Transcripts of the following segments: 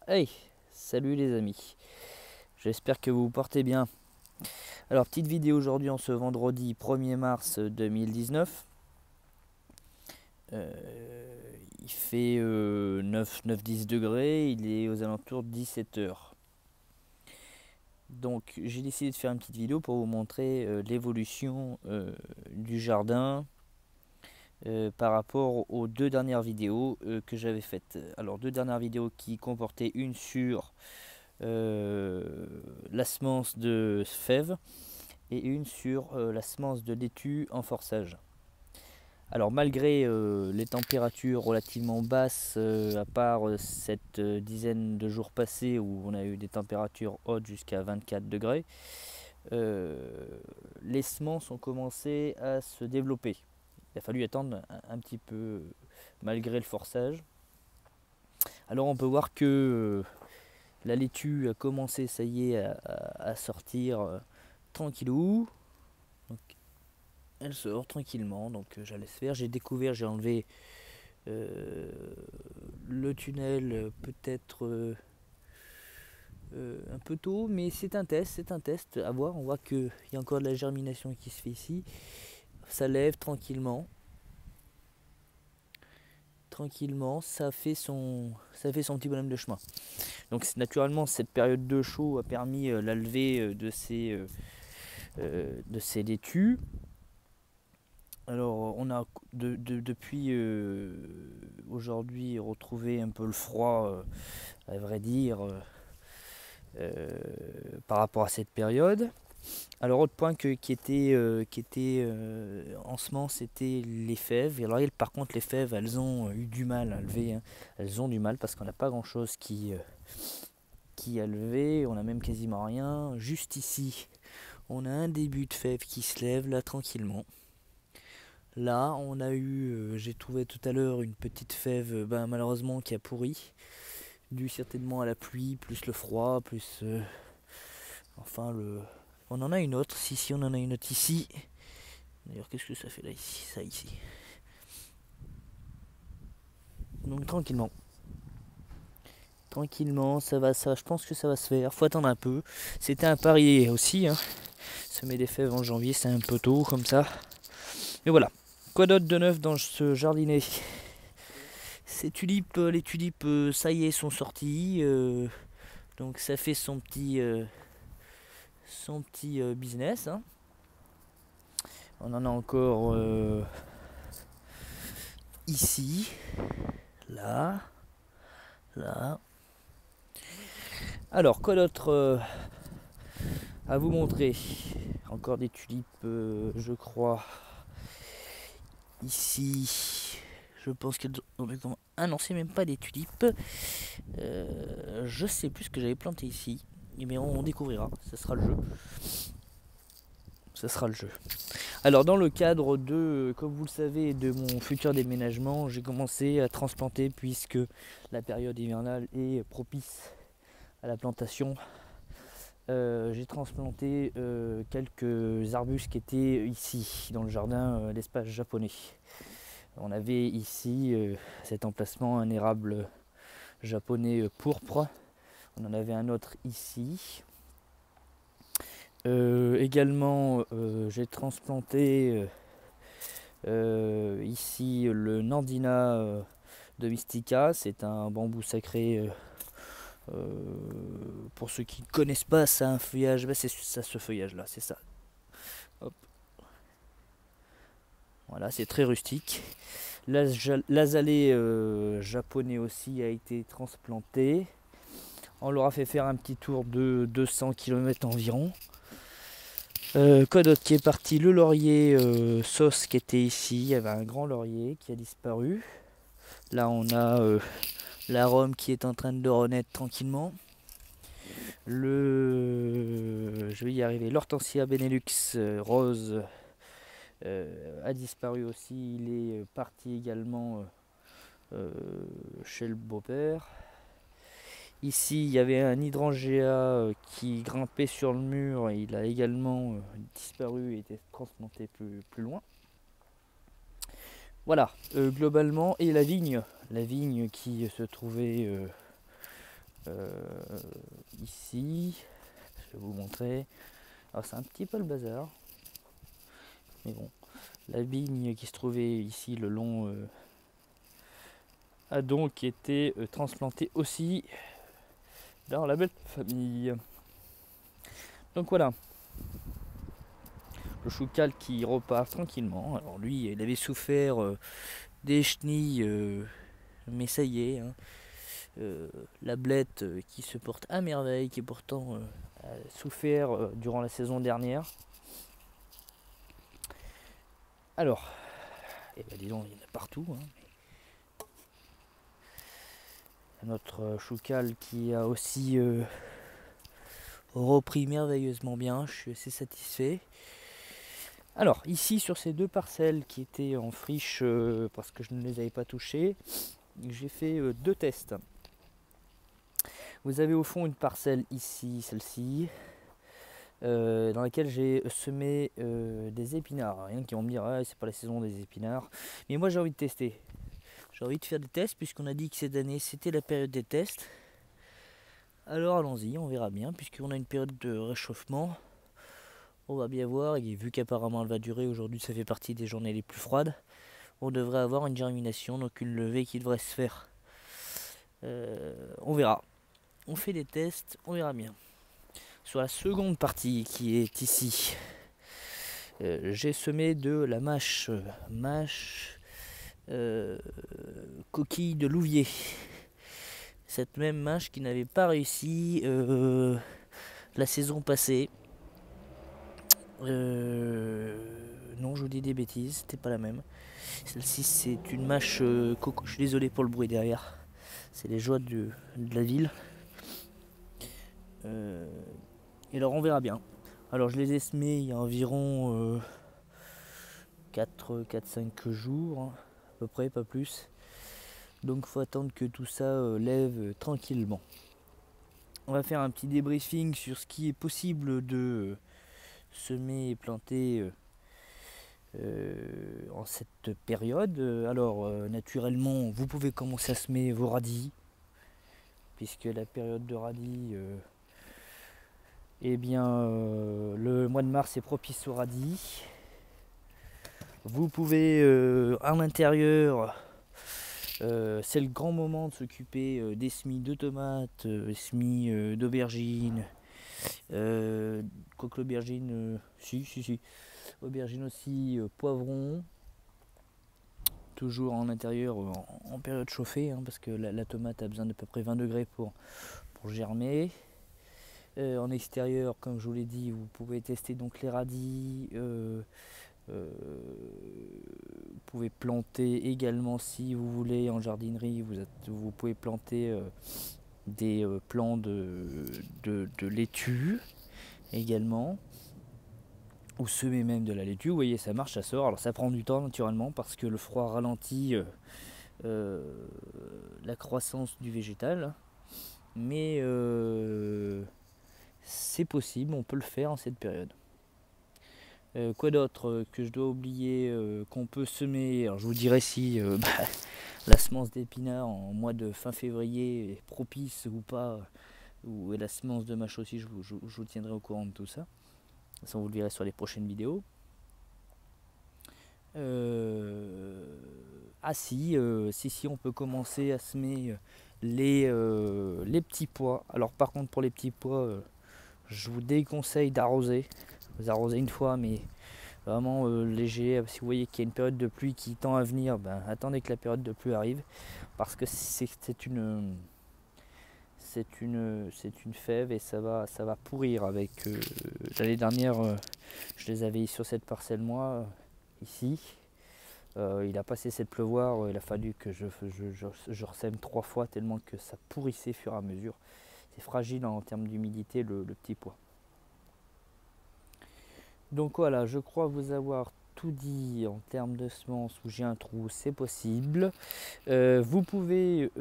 Hey, salut les amis, j'espère que vous vous portez bien. Alors petite vidéo aujourd'hui en ce vendredi 1er mars 2019. Il fait 9-10 degrés, il est aux alentours de 17 heures. Donc j'ai décidé de faire une petite vidéo pour vous montrer l'évolution du jardin par rapport aux deux dernières vidéos que j'avais faites. Alors deux dernières vidéos qui comportaient une sur la semence de fèves et une sur la semence de laitue en forçage. Alors malgré les températures relativement basses, à part cette dizaine de jours passés où on a eu des températures hautes jusqu'à 24 degrés, les semences ont commencé à se développer. Il a fallu attendre un petit peu malgré le forçage. Alors on peut voir que la laitue a commencé, ça y est, à sortir tranquillou. Donc, elle sort tranquillement, donc j'allais laisse faire. J'ai découvert, j'ai enlevé euh, le tunnel peut-être un peu tôt, mais c'est un test à voir. On voit qu'il y a encore de la germination qui se fait ici. Ça lève tranquillement. Tranquillement, ça fait son petit bonhomme de chemin. Donc naturellement, cette période de chaud a permis la levée de ces laitues. Alors on a depuis aujourd'hui retrouvé un peu le froid, à vrai dire, par rapport à cette période. Alors autre point qui était en ce moment, c'était les fèves. Et alors par contre les fèves, elles ont eu du mal à lever, hein. Elles ont du mal parce qu'on n'a pas grand chose qui a levé, on a même quasiment rien. Juste ici, on a un début de fève qui se lève là tranquillement. Là, on a eu, j'ai trouvé tout à l'heure une petite fève, malheureusement qui a pourri, dû certainement à la pluie, plus le froid, plus, enfin le. On en a une autre, si on en a une autre ici. D'ailleurs, qu'est-ce que ça fait là ici, ça ici. Donc tranquillement, je pense que ça va se faire. Faut attendre un peu. C'était un pari aussi, hein. Semer des fèves en janvier, c'est un peu tôt comme ça. Mais voilà. Quoi d'autre de neuf dans ce jardinet? Ces tulipes, les tulipes, ça y est, sont sorties. Donc ça fait son petit business, hein. On en a encore ici, là, là. Alors, quoi d'autre à vous montrer? Encore des tulipes, je crois. Ici, je pense qu'elles ont. Ah non, c'est même pas des tulipes. Je sais plus ce que j'avais planté ici. Mais on découvrira, ça sera le jeu. Ça sera le jeu. Alors dans le cadre de, comme vous le savez, de mon futur déménagement, j'ai commencé à transplanter puisque la période hivernale est propice à la plantation. J'ai transplanté quelques arbustes qui étaient ici dans le jardin, l'espace japonais. On avait ici cet emplacement un érable japonais pourpre. On en avait un autre ici. Également, j'ai transplanté ici le Nandina domestica. C'est un bambou sacré. Pour ceux qui ne connaissent pas, ça a un feuillage. C'est ça, ce feuillage là, c'est ça. Hop. Voilà, c'est très rustique. L'azalée japonais aussi a été transplanté. On leur a fait faire un petit tour de 200 km environ. Quoi d'autre qui est parti? Le laurier sauce qui était ici. Il y avait un grand laurier qui a disparu. Là, on a l'arôme qui est en train de renaître tranquillement. Je vais y arriver. L'hortensia Benelux rose a disparu aussi. Il est parti également chez le beau-père. Ici, il y avait un hydrangea qui grimpait sur le mur. Et il a également disparu et été transplanté plus loin. Voilà, globalement. Et la vigne qui se trouvait Ici, je vais vous montrer. Alors c'est un petit peu le bazar, mais bon, la vigne qui se trouvait ici le long a donc été transplantée aussi dans la belle famille. Donc voilà, le choucal qui repart tranquillement. Alors lui, il avait souffert des chenilles, mais ça y est, hein. La blette qui se porte à merveille, qui pourtant a souffert durant la saison dernière. Alors, et ben dis donc, il y en a partout, hein. Notre choucal qui a aussi repris merveilleusement bien, je suis assez satisfait. Alors ici sur ces deux parcelles qui étaient en friche parce que je ne les avais pas touchées, j'ai fait deux tests. Vous avez au fond une parcelle ici, celle-ci, dans laquelle j'ai semé des épinards. Rien qui vont me dire ah, c'est pas la saison des épinards, mais moi j'ai envie de tester. J'ai envie de faire des tests puisqu'on a dit que cette année c'était la période des tests. Alors allons-y, on verra bien puisqu'on a une période de réchauffement. On va bien voir, et vu qu'apparemment elle va durer, aujourd'hui ça fait partie des journées les plus froides, on devrait avoir une germination, donc une levée qui devrait se faire. On verra. On fait des tests, on verra bien. Sur la seconde partie qui est ici, j'ai semé de la mâche coquille de louvier. Cette même mâche qui n'avait pas réussi la saison passée. Non, je vous dis des bêtises, c'était pas la même. Celle-ci, c'est une mâche coco. Je suis désolé pour le bruit derrière. C'est les joies de la ville. Et alors, on verra bien. Alors, je les ai semés il y a environ 4-5 jours, hein, à peu près, pas plus. Donc, faut attendre que tout ça lève tranquillement. On va faire un petit débriefing sur ce qui est possible de semer et planter en cette période. Alors naturellement vous pouvez commencer à semer vos radis puisque la période de radis le mois de mars est propice aux radis. Vous pouvez à l'intérieur c'est le grand moment de s'occuper des semis de tomates, semis d'aubergines, quoique l'aubergine si aubergine aussi, poivron, toujours en intérieur en période chauffée, hein, parce que la tomate a besoin d'à peu près 20 degrés pour germer. En extérieur, comme je vous l'ai dit, vous pouvez tester donc les radis. Vous pouvez planter également, si vous voulez, en jardinerie, vous pouvez planter des plants de laitue également, ou semer même de la laitue. Vous voyez, ça marche, ça sort. Alors ça prend du temps naturellement parce que le froid ralentit la croissance du végétal, mais c'est possible, on peut le faire en cette période. Quoi d'autre que je dois oublier qu'on peut semer? Alors je vous dirai si la semence d'épinards en mois de fin février est propice ou pas, ou la semence de mâche aussi, je vous tiendrai au courant de tout ça. Ça, vous le verrez sur les prochaines vidéos. Si, on peut commencer à semer les petits pois. Alors par contre pour les petits pois, je vous déconseille d'arroser. Vous arrosez une fois, mais vraiment léger. Si vous voyez qu'il y a une période de pluie qui tend à venir, attendez que la période de pluie arrive, parce que c'est une fève et ça va pourrir. Avec l'année dernière, je les avais sur cette parcelle moi ici. Il a pas cessé de pleuvoir, il a fallu que je ressème 3 fois tellement que ça pourrissait au fur et à mesure. C'est fragile en termes d'humidité le petit pois. Donc voilà, je crois vous avoir tout dit en termes de semences. Où j'ai un trou, c'est possible. Vous pouvez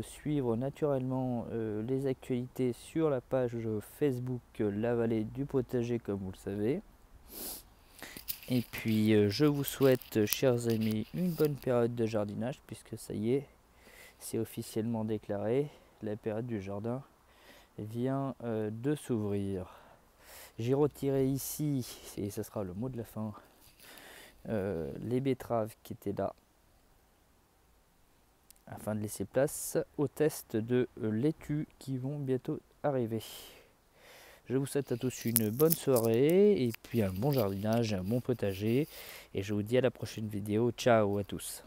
suivre naturellement les actualités sur la page Facebook La Vallée du Potager, comme vous le savez. Et puis je vous souhaite, chers amis, une bonne période de jardinage, puisque ça y est, c'est officiellement déclaré. la période du jardin vient de s'ouvrir. J'ai retiré ici, et ce sera le mot de la fin, les betteraves qui étaient là, afin de laisser place aux tests de laitue qui vont bientôt arriver. Je vous souhaite à tous une bonne soirée et puis un bon jardinage, un bon potager, et je vous dis à la prochaine vidéo. Ciao à tous.